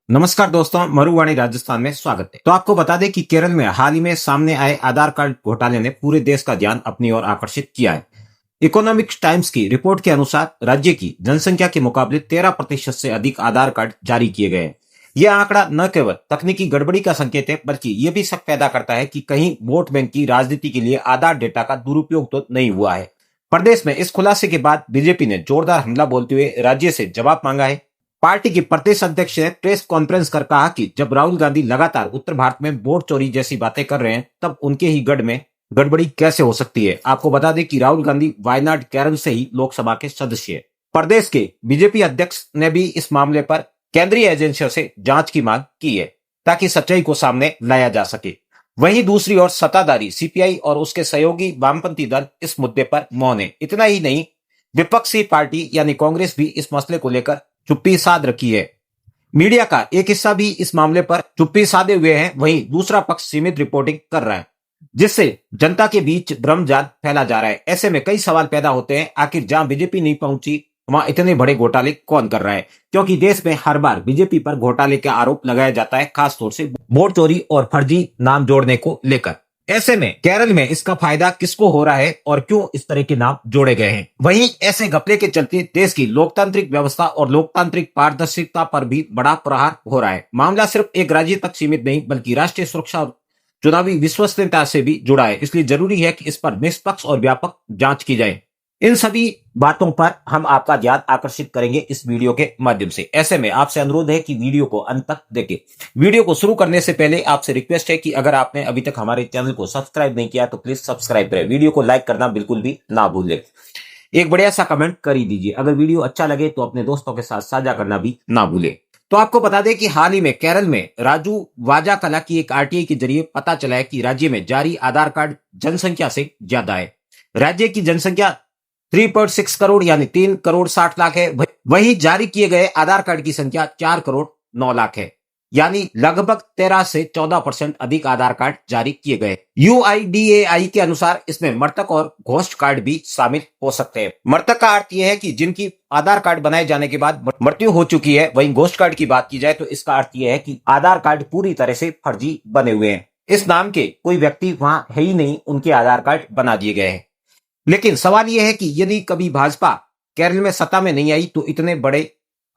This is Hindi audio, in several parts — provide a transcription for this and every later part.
नमस्कार दोस्तों, मरुवाणी राजस्थान में स्वागत है। तो आपको बता दें कि केरल में हाल ही में सामने आए आधार कार्ड घोटाले ने पूरे देश का ध्यान अपनी ओर आकर्षित किया है। इकोनॉमिक्स टाइम्स की रिपोर्ट के अनुसार राज्य की जनसंख्या के मुकाबले 13% से अधिक आधार कार्ड जारी किए गए हैं। यह आंकड़ा न केवल तकनीकी गड़बड़ी का संकेत है, बल्कि यह भी शक पैदा करता है कि कहीं वोट बैंक की राजनीति के लिए आधार डेटा का दुरुपयोग तो नहीं हुआ है। प्रदेश में इस खुलासे के बाद बीजेपी ने जोरदार हमला बोलते हुए राज्य से जवाब मांगा है। पार्टी के प्रदेश अध्यक्ष ने प्रेस कॉन्फ्रेंस कर कहा कि जब राहुल गांधी लगातार उत्तर भारत में वोट चोरी जैसी बातें कर रहे हैं, तब उनके ही गढ़ में गड़बड़ी कैसे हो सकती है। आपको बता दें कि राहुल गांधी वायनाड केरल से ही लोकसभा के सदस्य है। प्रदेश के बीजेपी अध्यक्ष ने भी इस मामले पर केंद्रीय एजेंसियों से जांच की मांग की है, ताकि सच्चाई को सामने लाया जा सके। वहीं दूसरी ओर सत्ताधारी सीपीआई और उसके सहयोगी वामपंथी दल इस मुद्दे पर मौन है। इतना ही नहीं, विपक्षी पार्टी यानी कांग्रेस भी इस मसले को लेकर चुप्पी साध रखी है। मीडिया का एक हिस्सा भी इस मामले पर चुप्पी साधे हुए है, वहीं दूसरा पक्ष सीमित रिपोर्टिंग कर रहा है, जिससे जनता के बीच भ्रमजाल फैला जा रहा है। ऐसे में कई सवाल पैदा होते हैं, आखिर जहां बीजेपी नहीं पहुंची वहां इतने बड़े घोटाले कौन कर रहा है? क्योंकि देश में हर बार बीजेपी पर घोटाले का आरोप लगाया जाता है, खासतौर से वोट चोरी और फर्जी नाम जोड़ने को लेकर। ऐसे में केरल में इसका फायदा किसको हो रहा है और क्यों इस तरह के नाम जोड़े गए हैं? वहीं ऐसे घपले के चलते देश की लोकतांत्रिक व्यवस्था और लोकतांत्रिक पारदर्शिता पर भी बड़ा प्रहार हो रहा है। मामला सिर्फ एक राज्य तक सीमित नहीं, बल्कि राष्ट्रीय सुरक्षा और चुनावी विश्वसनीयता से भी जुड़ा है। इसलिए जरूरी है कि इस पर निष्पक्ष और व्यापक जांच की जाए। इन सभी बातों पर हम आपका ध्यान आकर्षित करेंगे इस वीडियो के माध्यम से। ऐसे में आपसे अनुरोध है कि वीडियो को अंत तक देखें। वीडियो को शुरू करने से पहले आपसे रिक्वेस्ट है कि अगर आपने अभी तक हमारे चैनल को सब्सक्राइब नहीं किया तो प्लीज सब्सक्राइब करें। वीडियो को लाइक करना बिल्कुल भी ना भूलें। एक बढ़िया सा कमेंट कर ही दीजिए। अगर वीडियो अच्छा लगे तो अपने दोस्तों के साथ साझा करना भी ना भूलें। तो आपको बता दें कि हाल ही में केरल में राजू वाजा कला की एक आरटीआई के जरिए पता चला है कि राज्य में जारी आधार कार्ड जनसंख्या से ज्यादा है। राज्य की जनसंख्या 3.6 करोड़ यानी 3 करोड़ 60 लाख है। वहीं जारी किए गए आधार कार्ड की संख्या 4 करोड़ 9 लाख है, यानी लगभग 13 से 14% अधिक आधार कार्ड जारी किए गए। यूआईडीएआई के अनुसार इसमें मृतक और घोस्ट कार्ड भी शामिल हो सकते हैं। मृतक का अर्थ यह है कि जिनकी आधार कार्ड बनाए जाने के बाद मृत्यु हो चुकी है। वहीं घोस्ट कार्ड की बात की जाए तो इसका अर्थ यह है कि आधार कार्ड पूरी तरह से फर्जी बने हुए हैं। इस नाम के कोई व्यक्ति वहां है ही नहीं, उनके आधार कार्ड बना दिए गए हैं। लेकिन सवाल यह है कि यदि कभी भाजपा केरल में सत्ता में नहीं आई तो इतने बड़े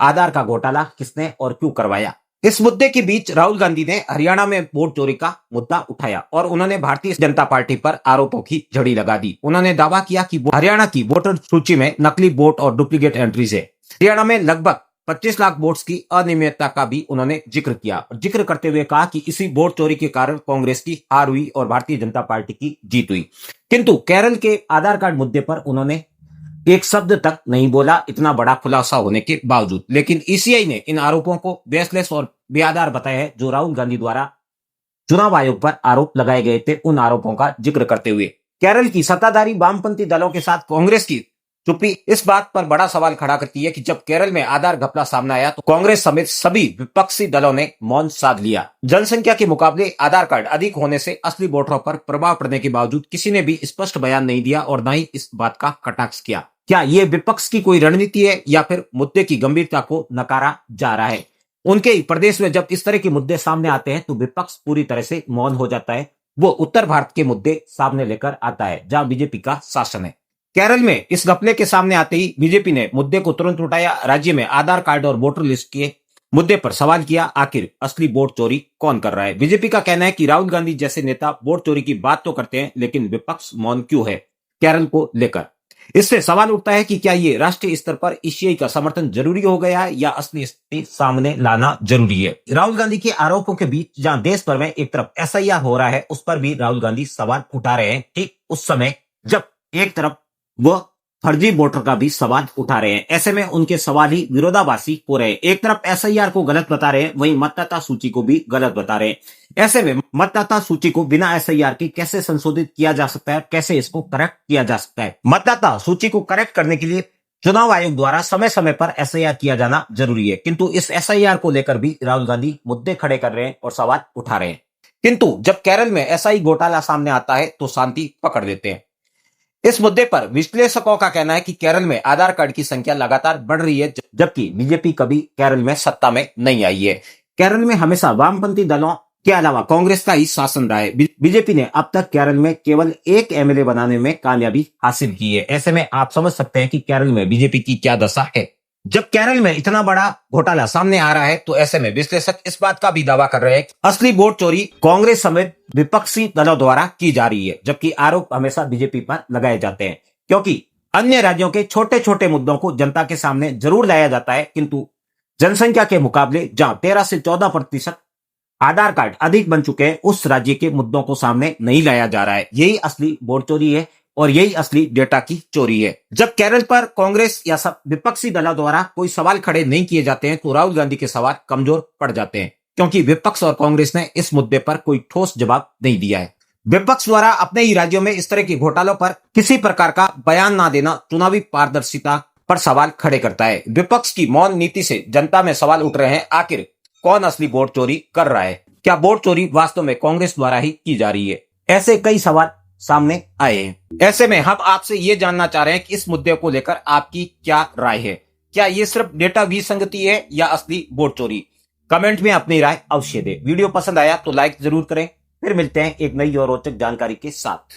आधार का घोटाला किसने और क्यों करवाया? इस मुद्दे के बीच राहुल गांधी ने हरियाणा में वोट चोरी का मुद्दा उठाया और उन्होंने भारतीय जनता पार्टी पर आरोपों की झड़ी लगा दी। उन्होंने दावा किया कि हरियाणा की वोटर सूची में नकली वोट और डुप्लीकेट एंट्रीज है। हरियाणा में लगभग 25 लाख वोट्स की अनियमितता का भी उन्होंने जिक्र किया और जिक्र करते हुए कहा कि इसी वोट चोरी के कारण कांग्रेस की हार हुई और भारतीय जनता पार्टी की जीत हुई। किंतु केरल के आधार कार्ड मुद्दे पर उन्होंने एक शब्द तक नहीं बोला, इतना बड़ा खुलासा होने के बावजूद। लेकिन ईसीआई ने इन आरोपों को बेसलेस और बेआधार बताया है, जो राहुल गांधी द्वारा चुनाव आयोग पर आरोप लगाए गए थे, उन आरोपों का जिक्र करते हुए। केरल की सत्ताधारी वामपंथी दलों के साथ कांग्रेस की चुप्पी इस बात पर बड़ा सवाल खड़ा करती है कि जब केरल में आधार घपला सामने आया तो कांग्रेस समेत सभी विपक्षी दलों ने मौन साध लिया। जनसंख्या के मुकाबले आधार कार्ड अधिक होने से असली वोटरों पर प्रभाव पड़ने के बावजूद किसी ने भी स्पष्ट बयान नहीं दिया और न ही इस बात का कटाक्ष किया। क्या ये विपक्ष की कोई रणनीति है या फिर मुद्दे की गंभीरता को नकारा जा रहा है? उनके ही प्रदेश में जब इस तरह के मुद्दे सामने आते हैं तो विपक्ष पूरी तरह से मौन हो जाता है। वो उत्तर भारत के मुद्दे सामने लेकर आता है, जहां बीजेपी का शासन है। केरल में इस घपले के सामने आते ही बीजेपी ने मुद्दे को तुरंत उठाया। राज्य में आधार कार्ड और वोटर लिस्ट के मुद्दे पर सवाल किया, आखिर असली वोट चोरी कौन कर रहा है? बीजेपी का कहना है कि राहुल गांधी जैसे नेता वोट चोरी की बात तो करते हैं, लेकिन विपक्ष मौन क्यों है केरल को लेकर? इससे सवाल उठता है कि क्या ये राष्ट्रीय स्तर पर ईसीआई का समर्थन जरूरी हो गया है या असली स्थिति सामने लाना जरूरी है? राहुल गांधी के आरोपों के बीच जहां देश भर में एक तरफ एसआईआर हो रहा है, उस पर भी राहुल गांधी सवाल उठा रहे हैं, ठीक उस समय जब एक तरफ वह फर्जी वोटर का भी सवाल उठा रहे हैं। ऐसे में उनके सवाल ही विरोधाभासी हो रहे हैं। एक तरफ एसआईआर को गलत बता रहे हैं, वहीं मतदाता सूची को भी गलत बता रहे हैं। ऐसे में मतदाता सूची को बिना एसआईआर के कैसे संशोधित किया जा सकता है, कैसे इसको करेक्ट किया जा सकता है? मतदाता सूची को करेक्ट करने के लिए चुनाव आयोग द्वारा समय समय पर एसआईआर किया जाना जरूरी है, किंतु इस एसआईआर को लेकर भी राहुल गांधी मुद्दे खड़े कर रहे हैं और सवाल उठा रहे हैं। किंतु जब केरल में ऐसा ही घोटाला सामने आता है तो शांति पकड़ लेते हैं। इस मुद्दे पर विश्लेषकों का कहना है कि केरल में आधार कार्ड की संख्या लगातार बढ़ रही है, जबकि बीजेपी कभी केरल में सत्ता में नहीं आई है। केरल में हमेशा वामपंथी दलों के अलावा कांग्रेस का ही शासन रहा है। बीजेपी ने अब तक केरल में केवल एक एमएलए बनाने में कामयाबी हासिल की है। ऐसे में आप समझ सकते हैं कि केरल में बीजेपी की क्या दशा है। जब केरल में इतना बड़ा घोटाला सामने आ रहा है तो ऐसे में विश्लेषक इस बात का भी दावा कर रहे हैं कि असली वोट चोरी कांग्रेस समेत विपक्षी दलों द्वारा की जा रही है, जबकि आरोप हमेशा बीजेपी पर लगाए जाते हैं, क्योंकि अन्य राज्यों के छोटे छोटे मुद्दों को जनता के सामने जरूर लाया जाता है, किंतु जनसंख्या के मुकाबले जहां 13 से 14% आधार कार्ड अधिक बन चुके हैं, उस राज्य के मुद्दों को सामने नहीं लाया जा रहा है। यही असली वोट चोरी है और यही असली डेटा की चोरी है। जब केरल पर कांग्रेस या सब विपक्षी दलों द्वारा कोई सवाल खड़े नहीं किए जाते हैं तो राहुल गांधी के सवाल कमजोर पड़ जाते हैं, क्योंकि विपक्ष और कांग्रेस ने इस मुद्दे पर कोई ठोस जवाब नहीं दिया है। विपक्ष द्वारा अपने ही राज्यों में इस तरह के घोटालों पर किसी प्रकार का बयान ना देना चुनावी पारदर्शिता पर सवाल खड़े करता है। विपक्ष की मौन नीति से जनता में सवाल उठ रहे हैं, आखिर कौन असली वोट चोरी कर रहा है? क्या वोट चोरी वास्तव में कांग्रेस द्वारा ही की जा रही है? ऐसे कई सवाल सामने आए हैं। ऐसे में हम आपसे ये जानना चाह रहे हैं कि इस मुद्दे को लेकर आपकी क्या राय है? क्या ये सिर्फ डेटा विसंगति है या असली वोट चोरी? कमेंट में अपनी राय अवश्य दें। वीडियो पसंद आया तो लाइक जरूर करें। फिर मिलते हैं एक नई और रोचक जानकारी के साथ।